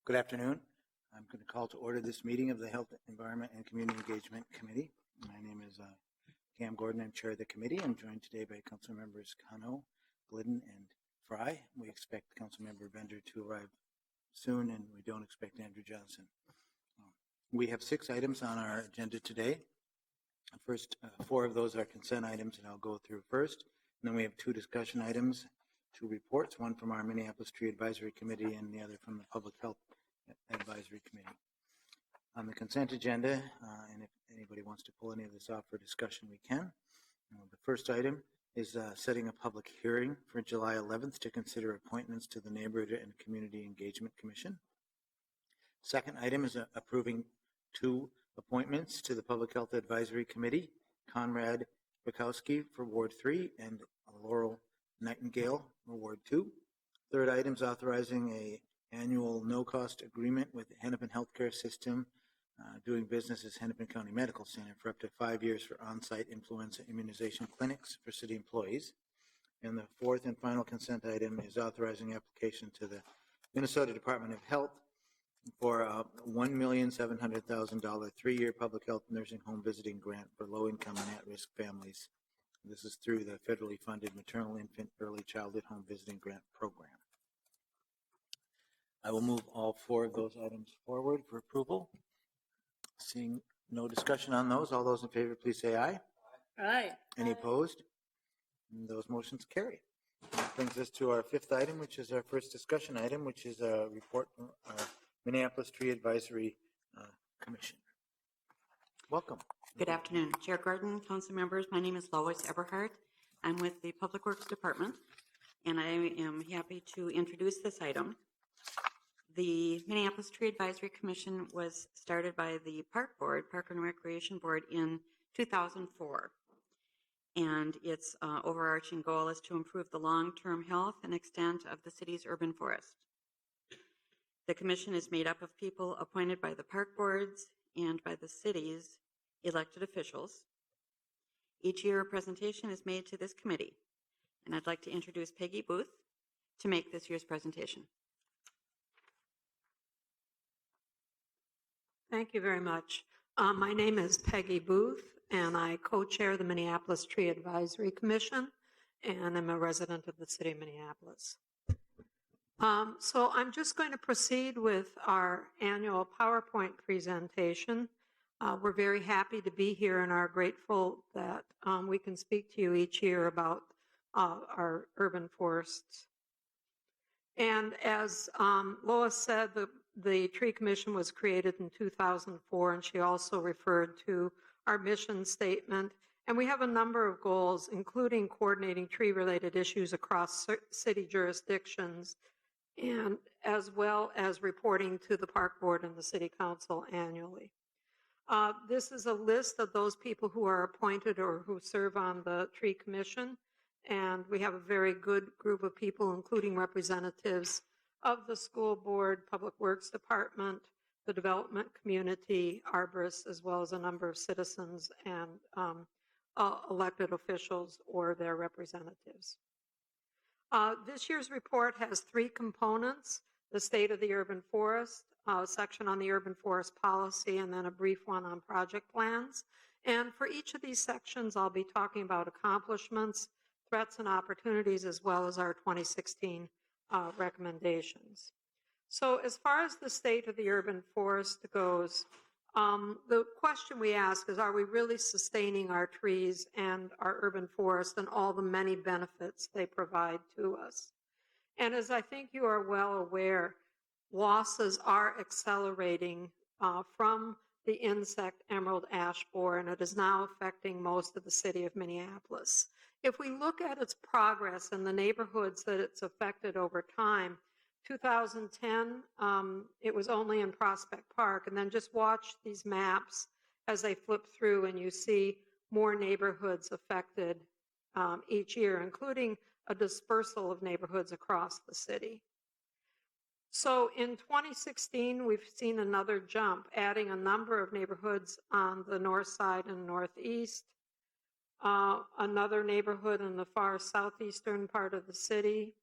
Good afternoon. I'm going to call to order this meeting of the Health, Environment, and Community Engagement Committee. My name is Cam Gordon. I'm chair of the committee. I'm joined today by council members Cano, Glidden, and Fry. We expect council member Bender to arrive soon, and we don't expect Andrew Johnson. We have 6 items on our agenda today. First, 4 of those are consent items, and I'll go through first. And then we have 2 discussion items, 2 reports, one from our Minneapolis Tree Advisory Committee and the other from the Public Health Advisory Committee. On the consent agenda, and if anybody wants to pull any of this off for discussion, we can. The first item is setting a public hearing for July 11th to consider appointments to the Neighborhood and Community Engagement Commission. Second item is approving 2 appointments to the Public Health Advisory Committee, Conrad Bukowski for Ward 3 and Laurel Nightingale for Ward 2. Third item is authorizing a annual no-cost agreement with the Hennepin Healthcare System, doing business as Hennepin County Medical Center for up to 5 years for on-site influenza immunization clinics for city employees. And the fourth and final consent item is authorizing application to the Minnesota Department of Health for a $1,700,000 3-year public health nursing home visiting grant for low-income and at-risk families. This is through the federally funded Maternal Infant Early Childhood Home Visiting Grant Program. I will move all 4 of those items forward for approval. Seeing no discussion on those, all those in favor, please say aye. Aye. Any opposed? And those motions carry. That brings us to our 5th item, which is our first discussion item, which is a report from our Minneapolis Tree Advisory Commission. Welcome. Good afternoon, Chair Gordon, council members. My name is Lois Eberhardt. I'm with the Public Works Department, and I am happy to introduce this item. The Minneapolis Tree Advisory Commission was started by the Park and Recreation Board in 2004. And its overarching goal is to improve the long-term health and extent of the city's urban forest. The commission is made up of people appointed by the park boards and by the city's elected officials. Each year a presentation is made to this committee. And I'd like to introduce Peggy Booth to make this year's presentation. Thank you very much. My name is Peggy Booth, and I co-chair the Minneapolis Tree Advisory Commission, and I'm a resident of the city of Minneapolis. So I'm just going to proceed with our annual PowerPoint presentation. We're very happy to be here and are grateful that we can speak to you each year about our urban forests. And as Lois said, the Tree Commission was created in 2004, and she also referred to our mission statement. And we have a number of goals, including coordinating tree-related issues across city jurisdictions, and as well as reporting to the Park Board and the City Council annually. This is a list of those people who are appointed or who serve on the Tree Commission, and we have a very good group of people, including representatives of the school board, Public Works Department, the development community, arborists, as well as a number of citizens and elected officials or their representatives. This year's report has 3 components: the state of the urban forest, a section on the urban forest policy, and then a brief one on project plans. And for each of these sections, I'll be talking about accomplishments, threats and opportunities, as well as our 2016 recommendations. So as far as the state of the urban forest goes, the question we ask is, are we really sustaining our trees and our urban forest and all the many benefits they provide to us? And as I think you are well aware, losses are accelerating from the insect emerald ash borer, and it is now affecting most of the city of Minneapolis. If we look at its progress and the neighborhoods that it's affected over time, 2010, it was only in Prospect Park, and then just watch these maps as they flip through and you see more neighborhoods affected each year, including a dispersal of neighborhoods across the city. So in 2016, we've seen another jump, adding a number of neighborhoods on the north side and northeast, another neighborhood in the far southeastern part of the city,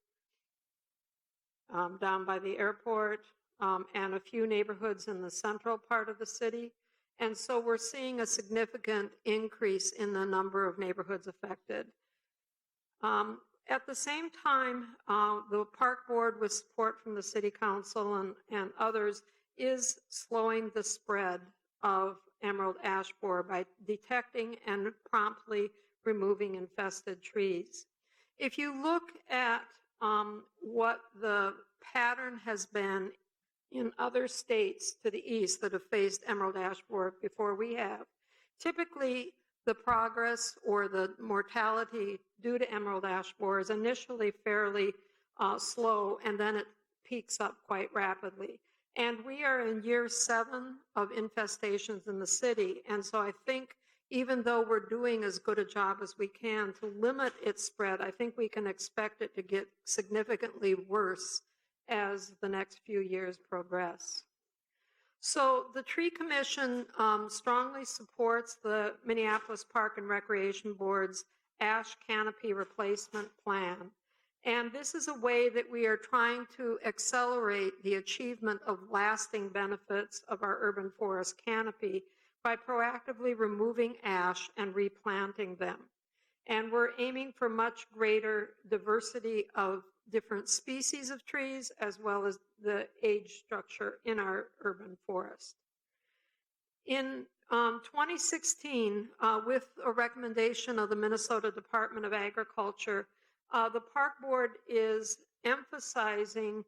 down by the airport, and a few neighborhoods in the central part of the city. And so we're seeing a significant increase in the number of neighborhoods affected. At the same time, the park board, with support from the city council and others, is slowing the spread of emerald ash borer by detecting and promptly removing infested trees. If you look at what the pattern has been in other states to the east that have faced emerald ash borer before we have, typically the progress or the mortality due to emerald ash borer is initially fairly slow, and then it peaks up quite rapidly. And we are in year 7 of infestations in the city, and so I think even though we're doing as good a job as we can to limit its spread, I think we can expect it to get significantly worse as the next few years progress. So the Tree Commission strongly supports the Minneapolis Park and Recreation Board's ash canopy replacement plan. And this is a way that we are trying to accelerate the achievement of lasting benefits of our urban forest canopy by proactively removing ash and replanting them. And we're aiming for much greater diversity of different species of trees, as well as the age structure in our urban forest. In 2016, with a recommendation of the Minnesota Department of Agriculture, the Park Board is emphasizing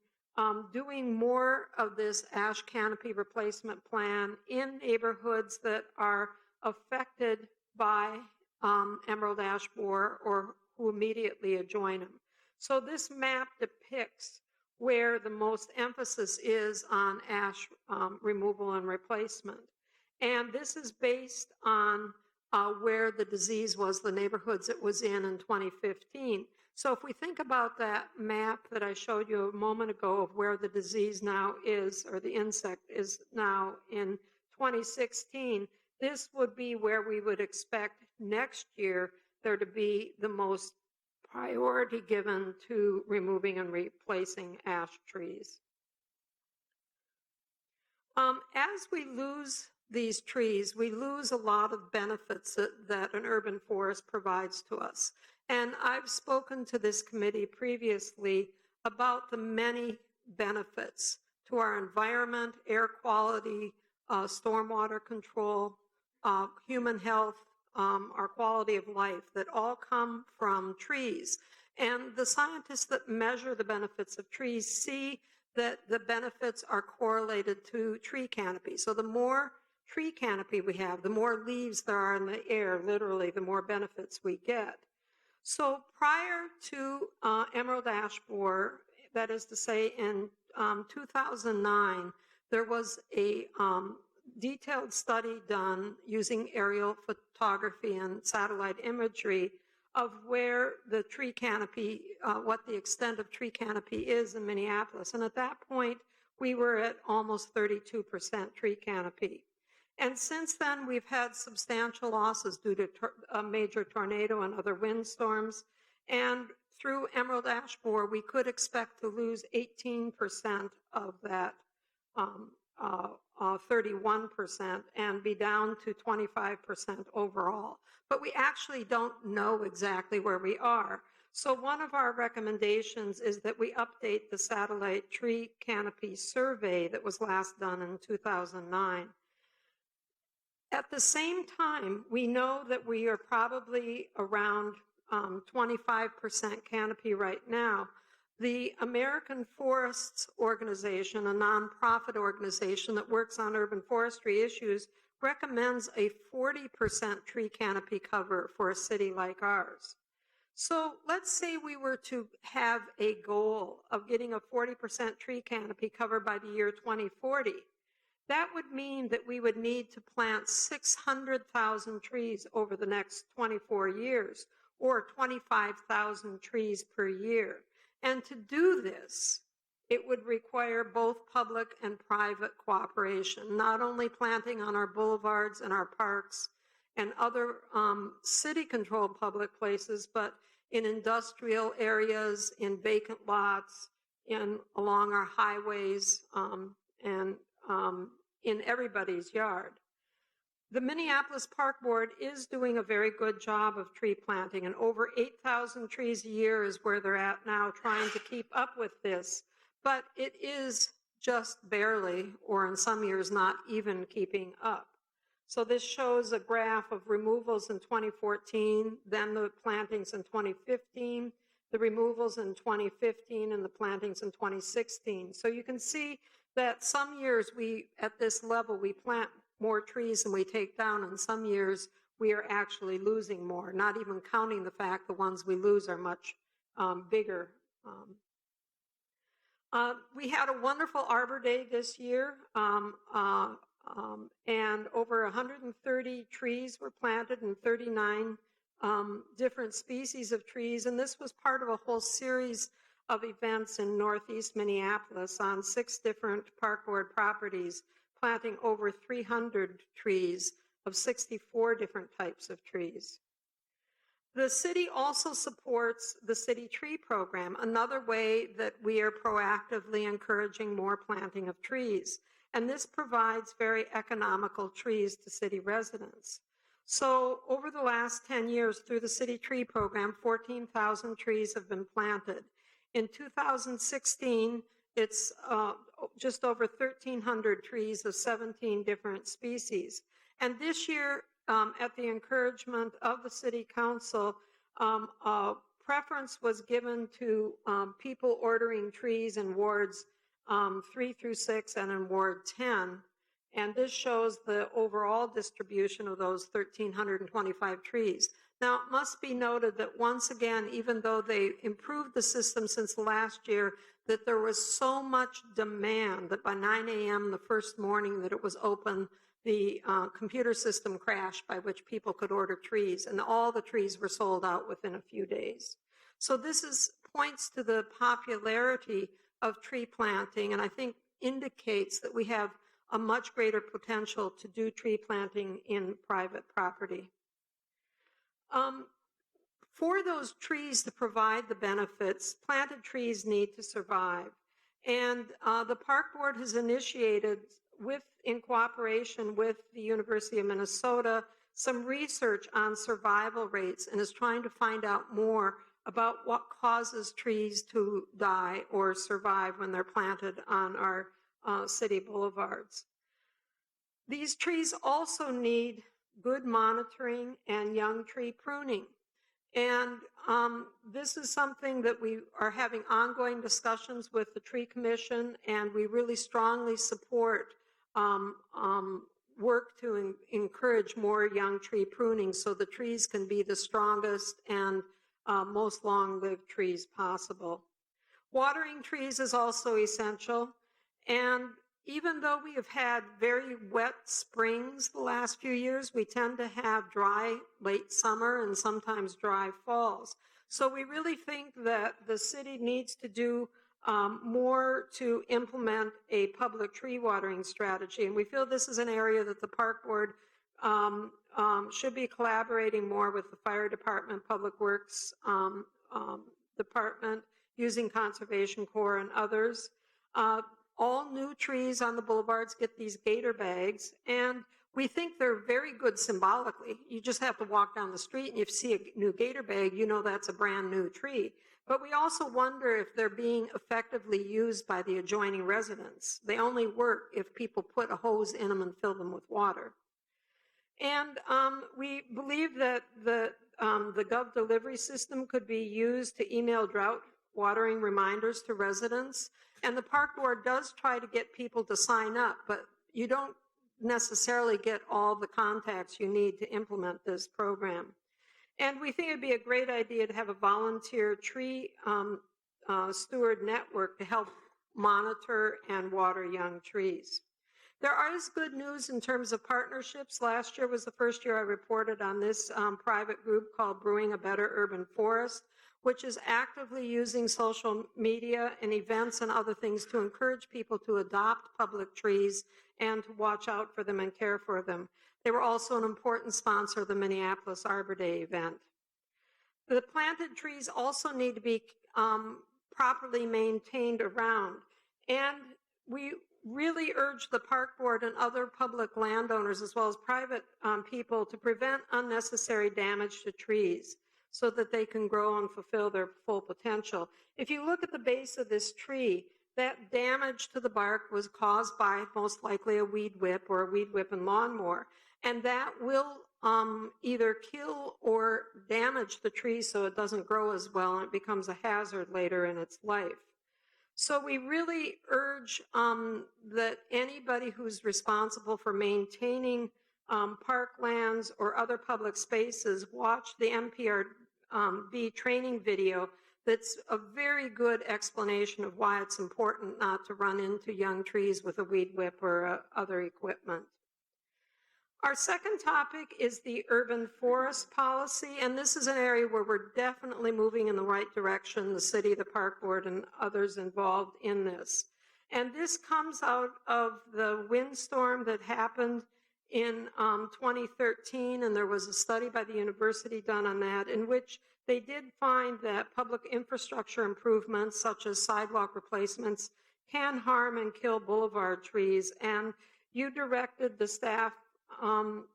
doing more of this ash canopy replacement plan in neighborhoods that are affected by emerald ash borer or who immediately adjoin them. So this map depicts where the most emphasis is on ash removal and replacement. And this is based on where the disease was, the neighborhoods it was in 2015. So if we think about that map that I showed you a moment ago of where the disease now is, or the insect is now in 2016, this would be where we would expect next year there to be the most priority given to removing and replacing ash trees. As we lose these trees, we lose a lot of benefits that an urban forest provides to us. And I've spoken to this committee previously about the many benefits to our environment, air quality, stormwater control, human health, our quality of life that all come from trees. And the scientists that measure the benefits of trees see that the benefits are correlated to tree canopy. So the more tree canopy we have, the more leaves there are in the air, literally, the more benefits we get. So prior to emerald ash borer, that is to say in 2009, there was a detailed study done using aerial photography and satellite imagery of where the tree canopy, what the extent of tree canopy is in Minneapolis. And at that point, we were at almost 32% tree canopy. And since then, we've had substantial losses due to a major tornado and other windstorms. And through emerald ash borer, we could expect to lose 18% of that 31% and be down to 25% overall. But we actually don't know exactly where we are. So one of our recommendations is that we update the satellite tree canopy survey that was last done in 2009. At the same time, we know that we are probably around 25% canopy right now. The American Forests Organization, a nonprofit organization that works on urban forestry issues, recommends a 40% tree canopy cover for a city like ours. So let's say we were to have a goal of getting a 40% tree canopy cover by the year 2040. That would mean that we would need to plant 600,000 trees over the next 24 years, or 25,000 trees per year. And to do this, it would require both public and private cooperation, not only planting on our boulevards and our parks and other city-controlled public places, but in industrial areas, in vacant lots, along our highways, and in everybody's yard. The Minneapolis Park Board is doing a very good job of tree planting, and over 8,000 trees a year is where they're at now, trying to keep up with this. But it is just barely, or in some years not even keeping up. So this shows a graph of removals in 2014, then the plantings in 2015, the removals in 2015, and the plantings in 2016. So you can see that some years at this level, we plant more trees than we take down, and some years we are actually losing more, not even counting the fact the ones we lose are much bigger. We had a wonderful Arbor Day this year, and over 130 trees were planted in 39 different species of trees, and this was part of a whole series of events in Northeast Minneapolis on 6 different park board properties, planting over 300 trees of 64 different types of trees. The city also supports the City Tree Program, another way that we are proactively encouraging more planting of trees. And this provides very economical trees to city residents. So over the last 10 years through the City Tree Program, 14,000 trees have been planted. In 2016, it's just over 1,300 trees of 17 different species. And this year, at the encouragement of the City Council, preference was given to people ordering trees in wards 3 through 6 and in Ward 10. And this shows the overall distribution of those 1,325 trees. Now, it must be noted that once again, even though they improved the system since last year, that there was so much demand that by 9 a.m. the first morning that it was open, the computer system crashed by which people could order trees, and all the trees were sold out within a few days. So this points to the popularity of tree planting, and I think indicates that we have a much greater potential to do tree planting in private property. For those trees to provide the benefits, planted trees need to survive. And the Park Board has initiated, in cooperation with the University of Minnesota, some research on survival rates and is trying to find out more about what causes trees to die or survive when they're planted on our city boulevards. These trees also need good monitoring and young tree pruning. And this is something that we are having ongoing discussions with the Tree Commission, and we really strongly support work to encourage more young tree pruning so the trees can be the strongest and most long-lived trees possible. Watering trees is also essential, and even though we have had very wet springs the last few years, we tend to have dry late summer and sometimes dry falls. So we really think that the city needs to do more to implement a public tree watering strategy. And we feel this is an area that the Park Board should be collaborating more with the Fire Department, Public Works Department, using Conservation Corps and others. All new trees on the boulevards get these gator bags, and we think they're very good symbolically. You just have to walk down the street, and if you see a new gator bag, you know that's a brand new tree. But we also wonder if they're being effectively used by the adjoining residents. They only work if people put a hose in them and fill them with water. And we believe that the Gov delivery system could be used to email drought watering reminders to residents. And the Park Board does try to get people to sign up, but you don't necessarily get all the contacts you need to implement this program. And we think it'd be a great idea to have a volunteer tree steward network to help monitor and water young trees. There is good news in terms of partnerships. Last year was the first year I reported on this private group called Brewing a Better Urban Forest, which is actively using social media and events and other things to encourage people to adopt public trees and to watch out for them and care for them. They were also an important sponsor of the Minneapolis Arbor Day event. The planted trees also need to be properly maintained around. And we really urge the park board and other public landowners as well as private people to prevent unnecessary damage to trees so that they can grow and fulfill their full potential. If you look at the base of this tree, that damage to the bark was caused by most likely a weed whip or a weed whip and lawnmower, and that will either kill or damage the tree so it doesn't grow as well and it becomes a hazard later in its life. So we really urge that anybody who's responsible for maintaining parklands or other public spaces watch the MPRB training video. That's a very good explanation of why it's important not to run into young trees with a weed whip or other equipment. Our second topic is the urban forest policy, and this is an area where we're definitely moving in the right direction, the city, the park board, and others involved in this. And this comes out of the windstorm that happened in 2013, and there was a study by the university done on that, in which they did find that public infrastructure improvements, such as sidewalk replacements, can harm and kill boulevard trees. And you directed the staff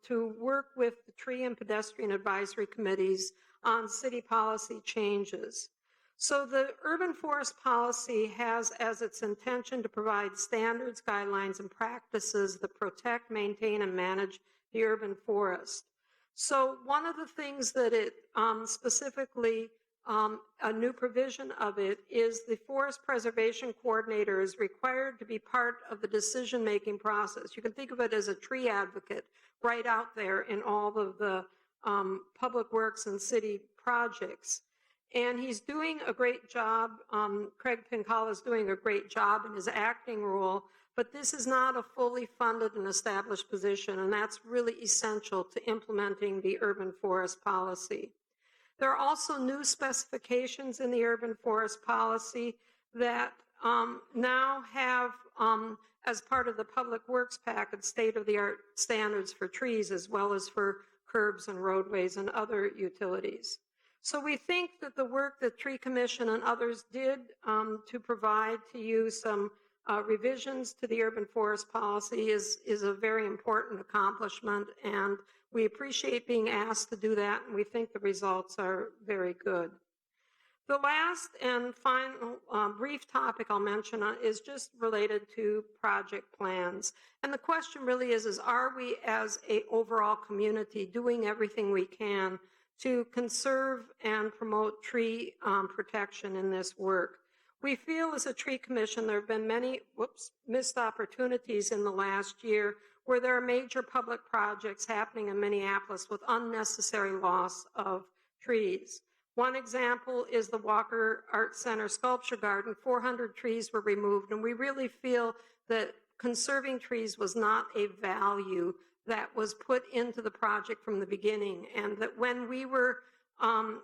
to work with the tree and pedestrian advisory committees on city policy changes. So the urban forest policy has as its intention to provide standards, guidelines, and practices that protect, maintain, and manage the urban forest. So one of the things that it specifically, a new provision of it is the forest preservation coordinator is required to be part of the decision-making process. You can think of it as a tree advocate right out there in all of the public works and city projects. And he's doing a great job. Craig Pincala is doing a great job in his acting role, but this is not a fully funded and established position, and that's really essential to implementing the urban forest policy. There are also new specifications in the urban forest policy that now have, as part of the public works package, state-of-the-art standards for trees as well as for curbs and roadways and other utilities. So we think that the work that Tree Commission and others did to provide to you some revisions to the urban forest policy is a very important accomplishment, and we appreciate being asked to do that, and we think the results are very good. The last and final brief topic I'll mention is just related to project plans. And the question really is are we as an overall community doing everything we can to conserve and promote tree protection in this work? We feel as a tree commission there have been many missed opportunities in the last year where there are major public projects happening in Minneapolis with unnecessary loss of trees. One example is the Walker Art Center Sculpture Garden. 400 trees were removed, and we really feel that conserving trees was not a value that was put into the project from the beginning, and that when we were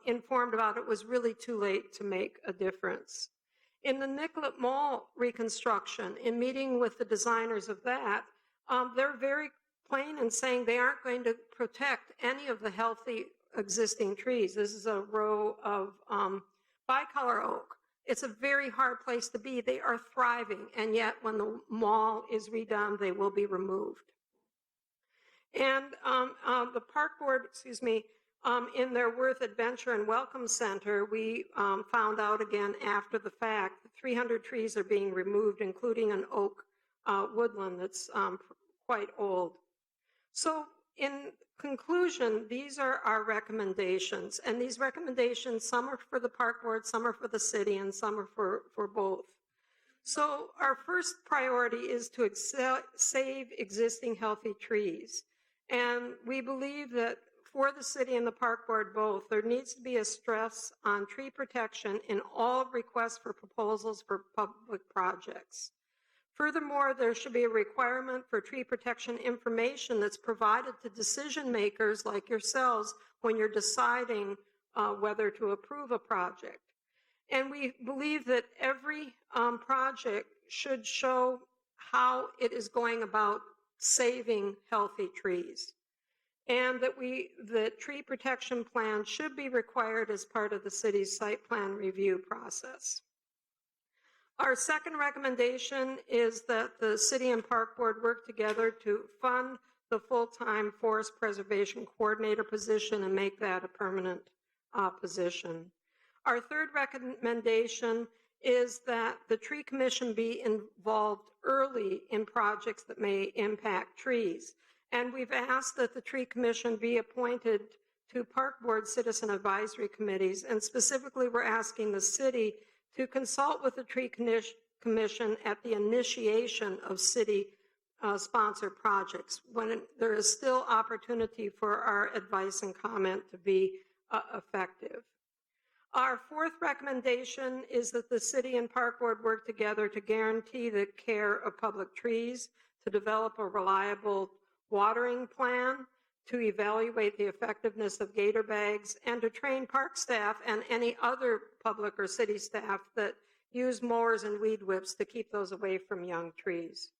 informed about it, it was really too late to make a difference. In the Nicollet Mall reconstruction, in meeting with the designers of that, they're very plain in saying they aren't going to protect any of the healthy existing trees. This is a row of bicolor oak. It's a very hard place to be. They are thriving, and yet when the mall is redone, they will be removed. And the park board, in their Worth Adventure and Welcome Center, we found out again after the fact that 300 trees are being removed, including an oak woodland that's quite old. So in conclusion, these are our recommendations, and these recommendations, some are for the park board, some are for the city, and some are for both. So our first priority is to save existing healthy trees. And we believe that for the city and the park board both, there needs to be a stress on tree protection in all requests for proposals for public projects. Furthermore, there should be a requirement for tree protection information that's provided to decision makers like yourselves when you're deciding whether to approve a project. And we believe that every project should show how it is going about saving healthy trees, and that the tree protection plan should be required as part of the city's site plan review process. Our second recommendation is that the City and Park Board work together to fund the full-time Forest Preservation Coordinator position and make that a permanent position. Our third recommendation is that the Tree Commission be involved early in projects that may impact trees. And we've asked that the Tree Commission be appointed to Park Board Citizen Advisory Committees, and specifically we're asking the city to consult with the Tree Commission at the initiation of city-sponsored projects when there is still opportunity for our advice and comment to be effective. Our fourth recommendation is that the City and Park Board work together to guarantee the care of public trees, to develop a reliable watering plan, to evaluate the effectiveness of gator bags, and to train park staff and any other public or city staff that use mowers and weed whips to keep those away from young trees.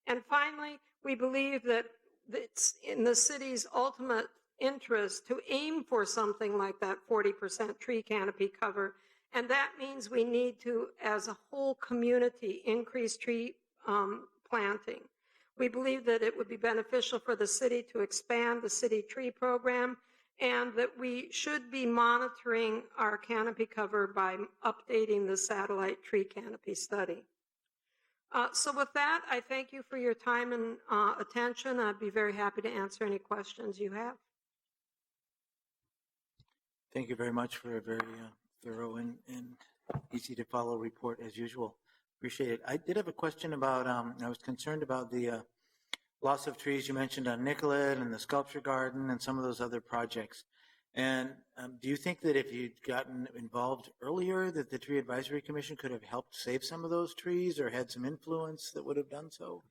And finally, we believe that it's in the city's ultimate interest to aim for something like that 40% tree canopy cover. And that means we need to, as a whole community, increase tree planting. We believe that it would be beneficial for the city to expand the city tree program, and that we should be monitoring our canopy cover by updating the satellite tree canopy study. So with that, I thank you for your time and attention. I'd be very happy to answer any questions you have. Thank you very much for a very thorough and easy to follow report as usual. Appreciate it. I did have a question about, I was concerned about the loss of trees you mentioned on Nicollet and the sculpture garden and some of those other projects. And do you think that if you'd gotten involved earlier, that the Tree Advisory Commission could have helped save some of those trees or had some influence that would have done so?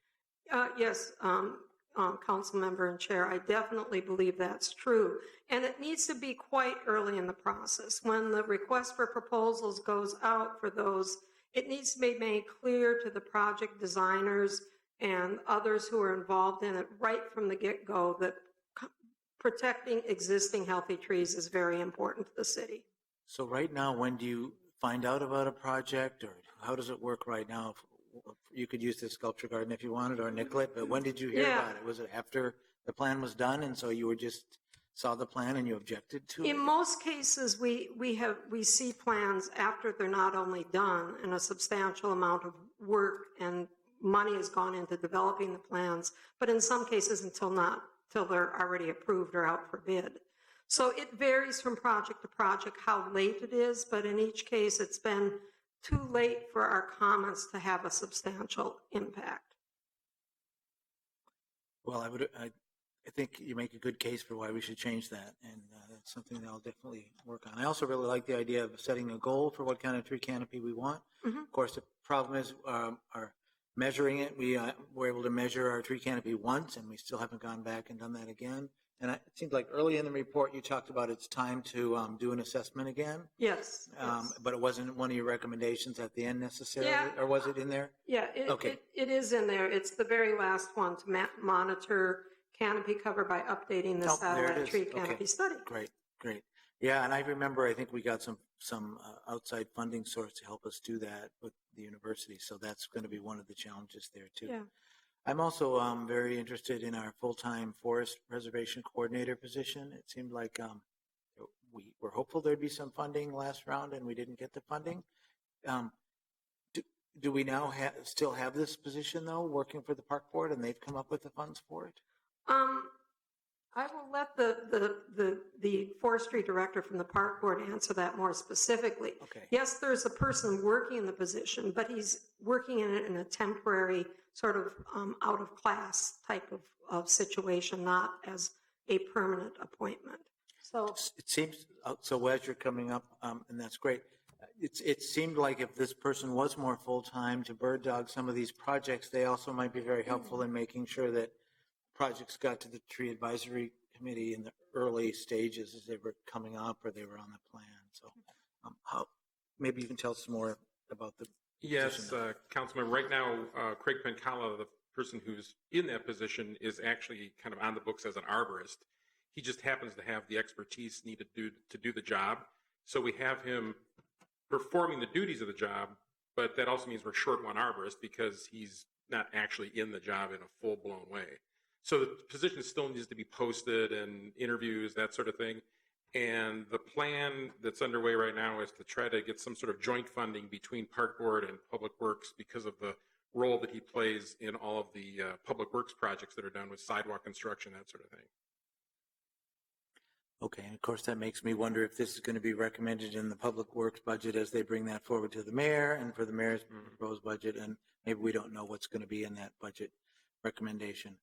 Yes, Council Member and Chair, I definitely believe that's true. And it needs to be quite early in the process. When the request for proposals goes out for those, it needs to be made clear to the project designers and others who are involved in it right from the get-go that protecting existing healthy trees is very important to the city. So right now, when do you find out about a project, or how does it work right now? You could use the sculpture garden if you wanted, or Nicollet, but when did you hear about it? Was it after the plan was done, and so you were just saw the plan and you objected to it? In most cases, we see plans after they're not only done, and a substantial amount of work and money has gone into developing the plans, but in some cases until they're already approved or out for bid. So it varies from project to project how late it is, but in each case it's been too late for our comments to have a substantial impact. Well, I think you make a good case for why we should change that, and that's something that I'll definitely work on. I also really like the idea of setting a goal for what kind of tree canopy we want. Mm-hmm. Of course, the problem is our measuring it. We were able to measure our tree canopy once, and we still haven't gone back and done that again. And it seemed like early in the report you talked about it's time to do an assessment again. Yes. But it wasn't one of your recommendations at the end necessarily, or was it in there? Yeah, it is in there. It's the very last one, to monitor canopy cover by updating the satellite tree canopy study. Great. Yeah, and I remember, I think we got some outside funding source to help us do that with the university, so that's going to be one of the challenges there too. Yeah. I'm also very interested in our full-time forest preservation coordinator position. It seemed like we were hopeful there'd be some funding last round, and we didn't get the funding. Do we now still have this position, though, working for the park board, and they've come up with the funds for it? I will let the forestry director from the park board answer that more specifically. Okay. Yes, there's a person working in the position, but he's working in it in a temporary sort of out of class type of situation, not as a permanent appointment. So it seems, so as you're coming up, and that's great, it seemed like if this person was more full-time to bird dog some of these projects, they also might be very helpful in making sure that projects got to the tree advisory committee in the early stages as they were coming up or they were on the plan. So maybe you can tell us more about the Yes, Councilman. Right now, Craig Pencala, the person who's in that position, is actually kind of on the books as an arborist. He just happens to have the expertise needed to do the job. So we have him performing the duties of the job, but that also means we're short one arborist because he's not actually in the job in a full-blown way. So the position still needs to be posted and interviews, that sort of thing. And the plan that's underway right now is to try to get some sort of joint funding between Park Board and Public Works because of the role that he plays in all of the Public Works projects that are done with sidewalk construction, that sort of thing. Okay, and of course, that makes me wonder if this is going to be recommended in the Public Works budget as they bring that forward to the mayor and for the mayor's proposed budget, and maybe we don't know what's going to be in that budget recommendation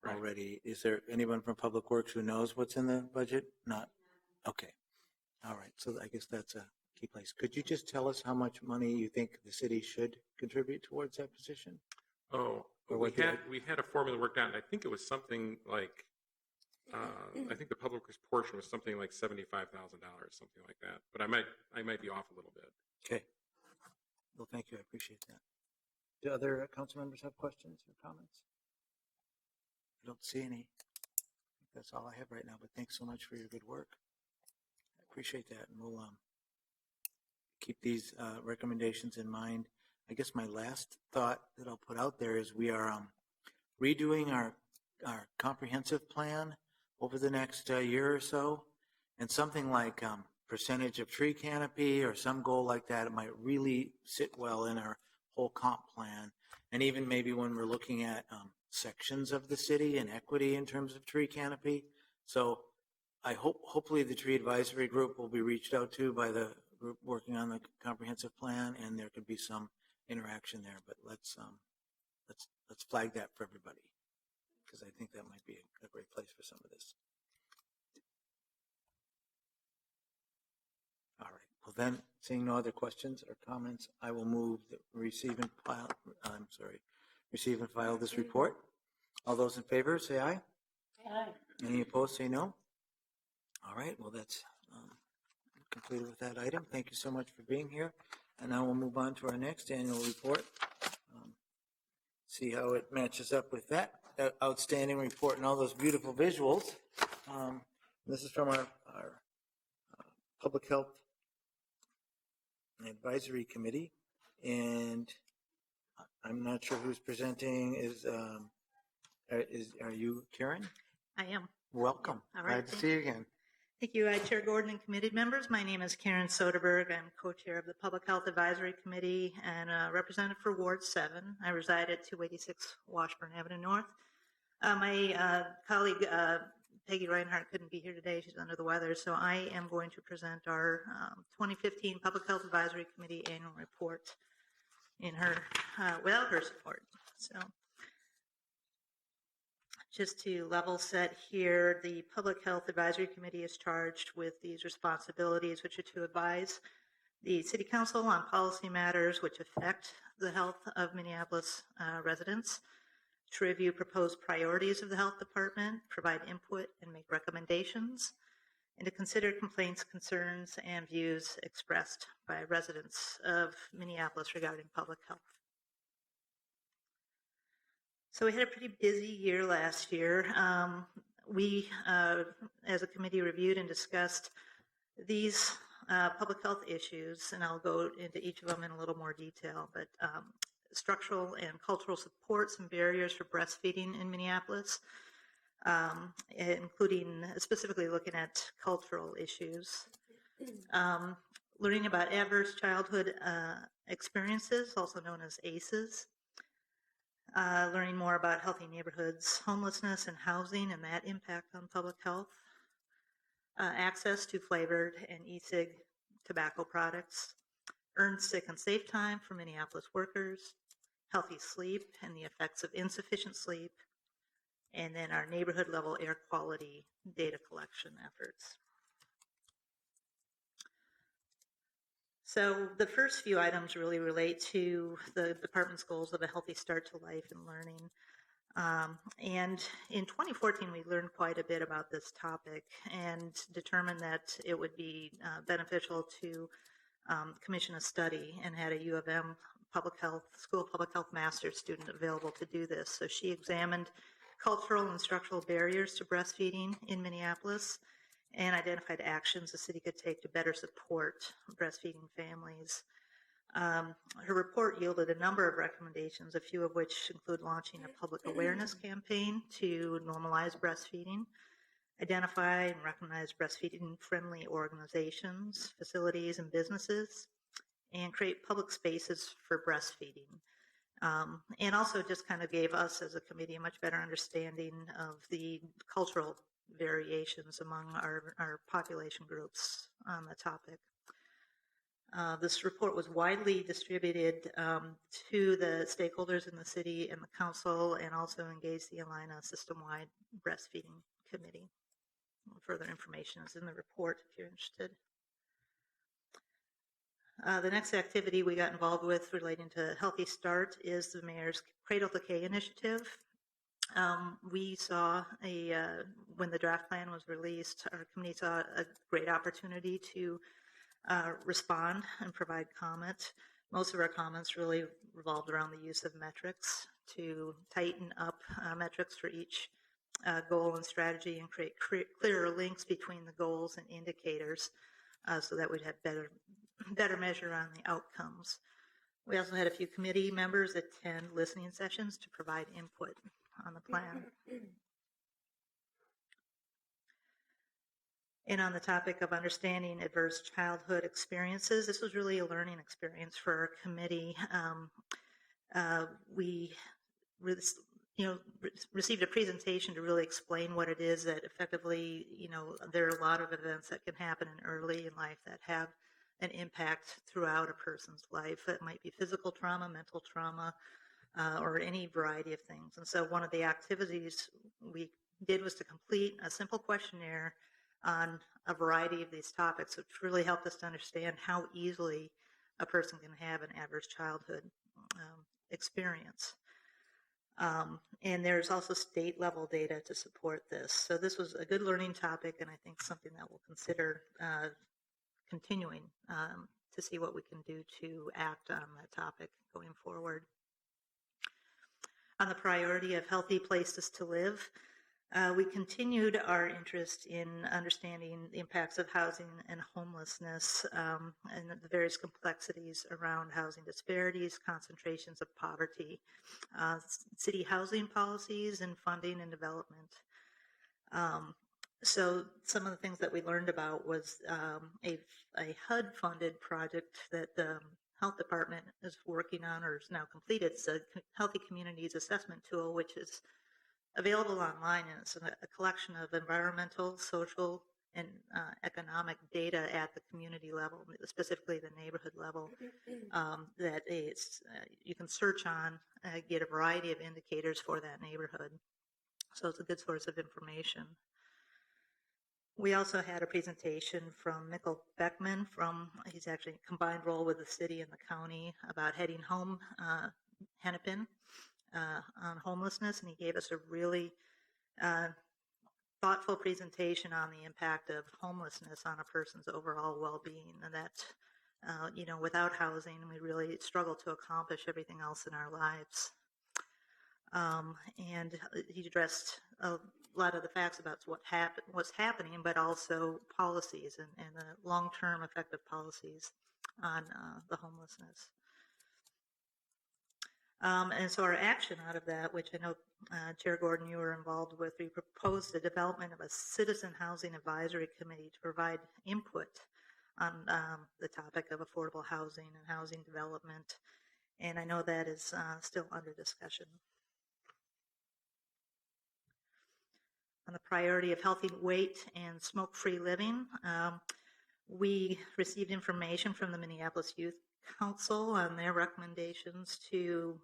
already. Is there anyone from Public Works who knows what's in the budget? Not? Okay. All right, so I guess that's a key place. Could you just tell us how much money you think the city should contribute towards that position? Oh, Or we what the- had a formula worked out, and I think it was something like, I think the Public Works portion was something like $75,000, something like that. But I might be off a little bit. Okay. Well, thank you. I appreciate that. Do other council members have questions or comments? I don't see any. I think that's all I have right now, but thanks so much for your good work. I appreciate that, and we'll keep these recommendations in mind. I guess my last thought that I'll put out there is we are redoing our comprehensive plan over the next year or so, and something like percentage of tree canopy or some goal like that, it might really sit well in our whole comp plan. And even maybe when we're looking at sections of the city and equity in terms of tree canopy. So I hopefully the tree advisory group will be reached out to by the group working on the comprehensive plan, and there could be some interaction there. But let's flag that for everybody, because I think that might be a great place for some of this. All right. Well, then, seeing no other questions or comments, I will move that receive and file this report. All those in favor, say aye. Aye. Any opposed, say no. All right. Well, that's completed with that item. Thank you so much for being here. And now we'll move on to our next annual report. See how it matches up with that outstanding report and all those beautiful visuals. This is from our Public Health Advisory Committee, and I'm not sure who's presenting. Are you Karen? I am. Welcome. All right, Glad to see you again. Thank you, Chair Gordon and committee members. My name is Karen Soderberg. I'm co-chair of the Public Health Advisory Committee and representative for Ward 7. I reside at 286 Washburn Avenue North. My colleague Peggy Reinhardt couldn't be here today. She's under the weather, so I am going to present our 2015 Public Health Advisory Committee annual report in her without her support. So, just to level set here, the Public Health Advisory Committee is charged with these responsibilities, which are to advise the City Council on policy matters which affect the health of Minneapolis residents, to review proposed priorities of the health department, provide input and make recommendations, and to consider complaints, concerns, and views expressed by residents of Minneapolis regarding public health. So we had a pretty busy year last year. We, as a committee, reviewed and discussed these public health issues, and I'll go into each of them in a little more detail, but structural and cultural supports and barriers for breastfeeding in Minneapolis, including specifically looking at cultural issues, learning about adverse childhood experiences, also known as ACEs, learning more about healthy neighborhoods, homelessness, and housing and that impact on public health, access to flavored and e-cig tobacco products, earned sick and safe time for Minneapolis workers, healthy sleep and the effects of insufficient sleep, and then our neighborhood level air quality data collection efforts. So the first few items really relate to the department's goals of a healthy start to life and learning. And in 2014, we learned quite a bit about this topic and determined that it would be beneficial to commission a study, and had a U of M School of Public Health Master's student available to do this. So she examined cultural and structural barriers to breastfeeding in Minneapolis and identified actions the city could take to better support breastfeeding families. Her report yielded a number of recommendations, a few of which include launching a public awareness campaign to normalize breastfeeding, identify and recognize breastfeeding-friendly organizations, facilities, and businesses, and create public spaces for breastfeeding. And also just kind of gave us as a committee a much better understanding of the cultural variations among our population groups on the topic. This report was widely distributed to the stakeholders in the city and the council, and also engaged the Alina System-Wide Breastfeeding Committee. Further information is in the report if you're interested. The next activity we got involved with relating to Healthy Start is the Mayor's Cradle to K initiative. We saw when the draft plan was released, our committee saw a great opportunity to respond and provide comment. Most of our comments really revolved around the use of metrics to tighten up metrics for each goal and strategy, and create clearer links between the goals and indicators so that we'd have better measure on the outcomes. We also had a few committee members attend listening sessions to provide input on the plan. And on the topic of understanding adverse childhood experiences, this was really a learning experience for our committee. We received a presentation to really explain what it is that effectively, there are a lot of events that can happen early in life that have an impact throughout a person's life. It might be physical trauma, mental trauma, or any variety of things. And so one of the activities we did was to complete a simple questionnaire on a variety of these topics, which really helped us to understand how easily a person can have an adverse childhood experience. And there's also state level data to support this. So this was a good learning topic, and I think something that we'll consider continuing to see what we can do to act on that topic going forward. On the priority of healthy places to live, we continued our interest in understanding the impacts of housing and homelessness and the various complexities around housing disparities, concentrations of poverty, city housing policies, and funding and development. So some of the things that we learned about was a HUD-funded project that the Health Department is working on, or is now completed. It's a Healthy Communities Assessment Tool, which is available online, and it's a collection of environmental, social, and economic data at the community level, specifically the neighborhood level, that you can search on, get a variety of indicators for that neighborhood. So it's a good source of information. We also had a presentation from Mikkel Beckman he's actually a combined role with the city and the county about Heading Home Hennepin on homelessness, and he gave us a really thoughtful presentation on the impact of homelessness on a person's overall well-being, and that without housing we really struggle to accomplish everything else in our lives. And he addressed a lot of the facts about what's happening, but also policies and the long-term effective policies on the homelessness. And so our action out of that, which I know Chair Gordon, you were involved with, we proposed the development of a citizen housing advisory committee to provide input on the topic of affordable housing and housing development. And I know that is still under discussion. On the priority of healthy weight and smoke-free living, we received information from the Minneapolis Youth Council on their recommendations to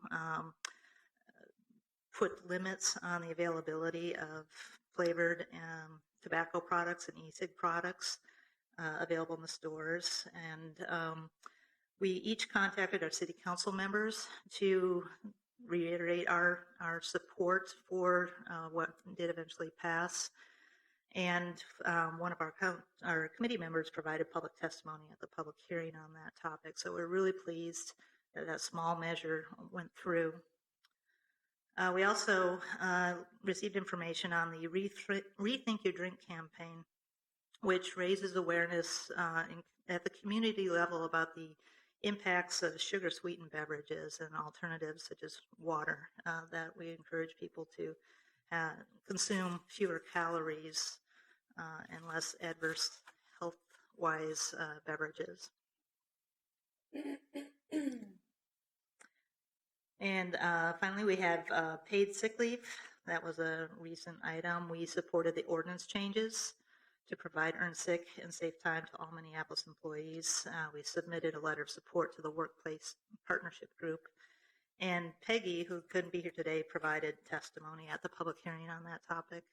put limits on the availability of flavored tobacco products and e-cig products available in the stores. And we each contacted our city council members to reiterate our support for what did eventually pass. And one of our committee members provided public testimony at the public hearing on that topic. So we're really pleased that that small measure went through. We also received information on the Rethink Your Drink campaign, which raises awareness at the community level about the impacts of sugar-sweetened beverages and alternatives such as water, that we encourage people to consume fewer calories and less adverse health-wise beverages. And finally, we have paid sick leave. That was a recent item. We supported the ordinance changes to provide earned sick and safe time to all Minneapolis employees. We submitted a letter of support to the Workplace Partnership Group. And Peggy, who couldn't be here today, provided testimony at the public hearing on that topic.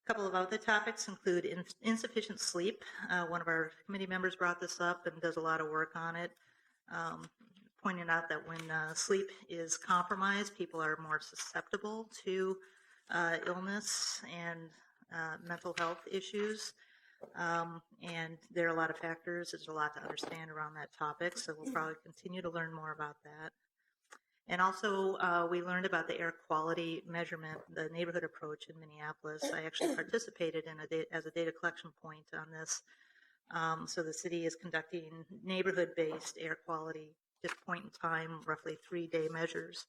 A couple of other topics include insufficient sleep. One of our committee members brought this up and does a lot of work on it, pointing out that when sleep is compromised, people are more susceptible to illness and mental health issues. And there are a lot of factors. There's a lot to understand around that topic, so we'll probably continue to learn more about that. And also, we learned about the air quality measurement, the neighborhood approach in Minneapolis. I actually participated in as a data collection point on this. So the city is conducting neighborhood-based air quality, just point in time, roughly 3-day measures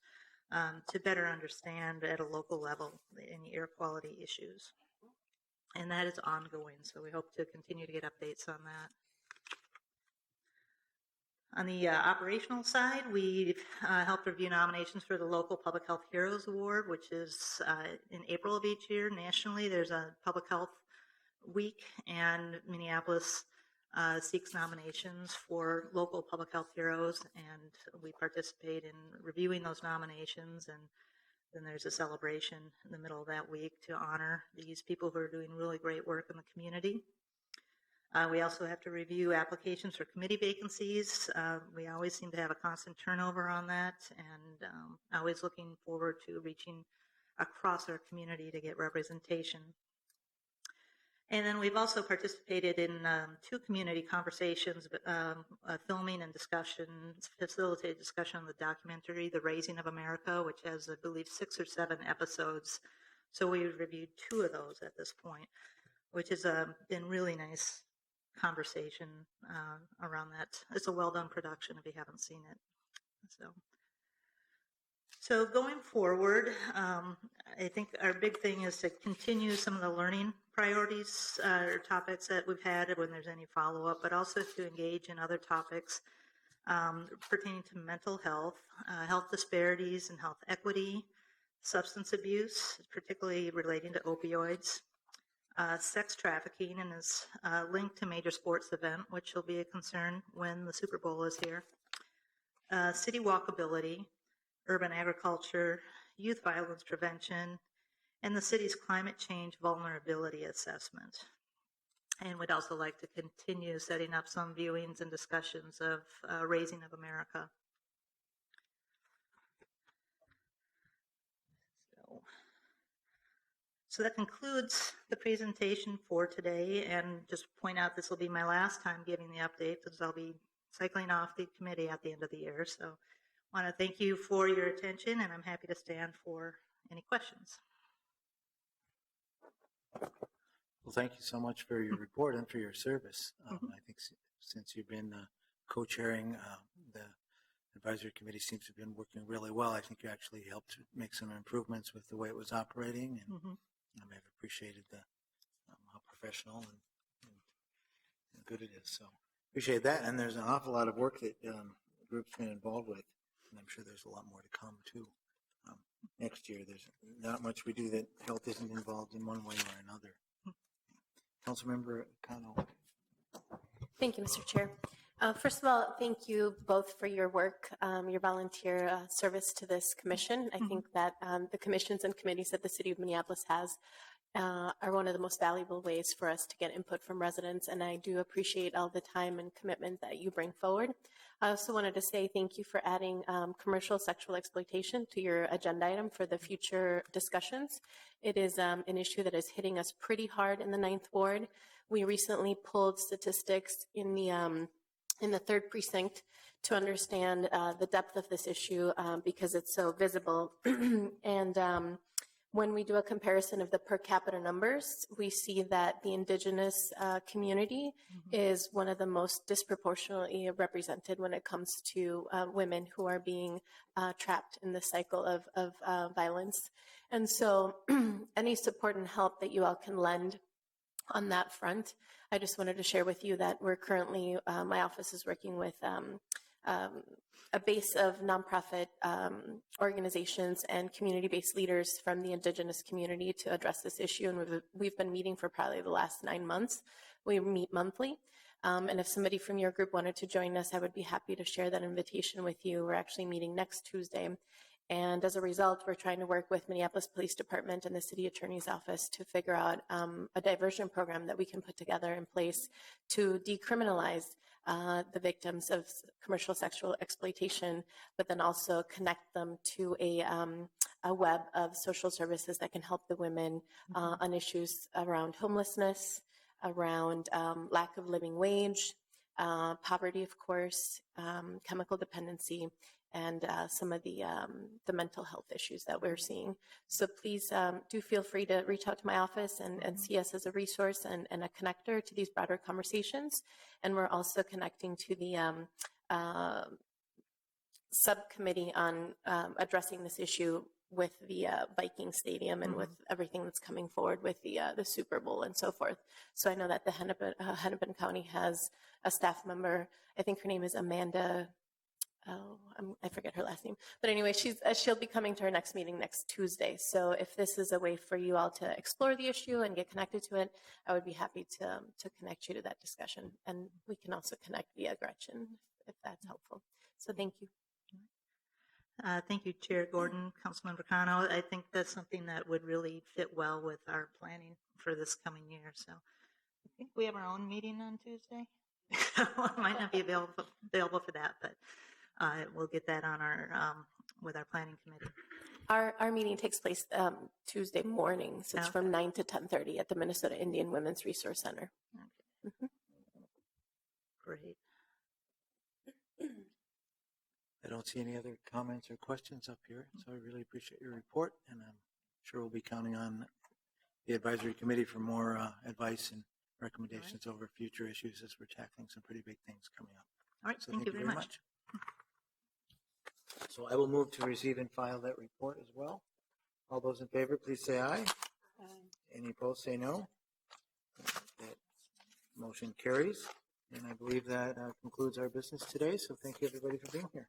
to better understand at a local level any air quality issues. And that is ongoing, so we hope to continue to get updates on that. On the operational side, we helped review nominations for the Local Public Health Heroes Award, which is in April of each year. Nationally, there's a Public Health Week, and Minneapolis seeks nominations for local public health heroes, and we participate in reviewing those nominations, and then there's a celebration in the middle of that week to honor these people who are doing really great work in the community. We also have to review applications for committee vacancies. We always seem to have a constant turnover on that, and always looking forward to reaching across our community to get representation. And then we've also participated in 2 community conversations, filming and discussion, facilitated discussion on the documentary, The Raising of America, which has, I believe, 6 or 7 episodes. So we've reviewed 2 of those at this point, which has been really nice conversation around that. It's a well-done production if you haven't seen it. So going forward, I think our big thing is to continue some of the learning priorities or topics that we've had when there's any follow-up, but also to engage in other topics pertaining to mental health, health disparities and health equity, substance abuse, particularly relating to opioids, sex trafficking, and is linked to major sports event, which will be a concern when the Super Bowl is here, city walkability, urban agriculture, youth violence prevention, and the city's climate change vulnerability assessment. And we'd also like to continue setting up some viewings and discussions of Raising of America. So that concludes the presentation for today, and just point out this will be my last time giving the update because I'll be cycling off the committee at the end of the year. So I want to thank you for your attention, and I'm happy to stand for any questions. Well, thank you so much for your report and for your service. I think since you've been co-chairing, the advisory committee seems to have been working really well. I think you actually helped make some improvements with the way it was operating, and I've appreciated how professional and good it is. So appreciate that. And there's an awful lot of work that the group's been involved with, and I'm sure there's a lot more to come too. Next year, there's not much we do that health isn't involved in one way or another. Councilmember Cano. Thank you, Mr. Chair. First of all, thank you both for your work, your volunteer service to this commission. I think that the commissions and committees that the City of Minneapolis has are one of the most valuable ways for us to get input from residents, and I do appreciate all the time and commitment that you bring forward. I also wanted to say thank you for adding commercial sexual exploitation to your agenda item for the future discussions. It is an issue that is hitting us pretty hard in the 9th Ward. We recently pulled statistics in the 3rd precinct to understand the depth of this issue because it's so visible. And When we do a comparison of the per capita numbers, we see that the indigenous community is one of the most disproportionately represented when it comes to women who are being trapped in the cycle of violence. And so any support and help that you all can lend on that front, I just wanted to share with you that we're currently, my office is working with a base of nonprofit organizations and community-based leaders from the indigenous community to address this issue. And we've been meeting for probably the last 9 months. We meet monthly. And if somebody from your group wanted to join us, I would be happy to share that invitation with you. We're actually meeting next Tuesday. And as a result, we're trying to work with Minneapolis Police Department and the City Attorney's Office to figure out a diversion program that we can put together in place to decriminalize the victims of commercial sexual exploitation, but then also connect them to a web of social services that can help the women on issues around homelessness, around lack of living wage, poverty, of course, chemical dependency, and some of the mental health issues that we're seeing. So please do feel free to reach out to my office and see us as a resource and a connector to these broader conversations. And we're also connecting to the subcommittee on addressing this issue with the Viking Stadium and with everything that's coming forward with the Super Bowl and so forth. So I know that the Hennepin County has a staff member. I think her name is Amanda. I forget her last name, but anyway, she'll be coming to our next meeting next Tuesday. So if this is a way for you all to explore the issue and get connected to it, I would be happy to connect you to that discussion. And we can also connect via Gretchen if that's helpful. So thank you. Thank you, Chair Gordon, Councilmember Cano. I think that's something that would really fit well with our planning for this coming year. So I think we have our own meeting on Tuesday. It might not be available for that, but we'll get that on our with our planning committee. Our meeting takes place Tuesday morning, so it's from 9 to 10:30 at the Minnesota Indian Women's Resource Center. Okay. Great. I don't see any other comments or questions up here, so I really appreciate your report, and I'm sure we'll be counting on the advisory committee for more advice and recommendations over future issues as we're tackling some pretty big things coming up. All right, So thank you very much. So I will move to receive and file that report as well. All those in favor, please say aye. Any opposed, say no. That motion carries, and I believe that concludes our business today, so thank you everybody for being here.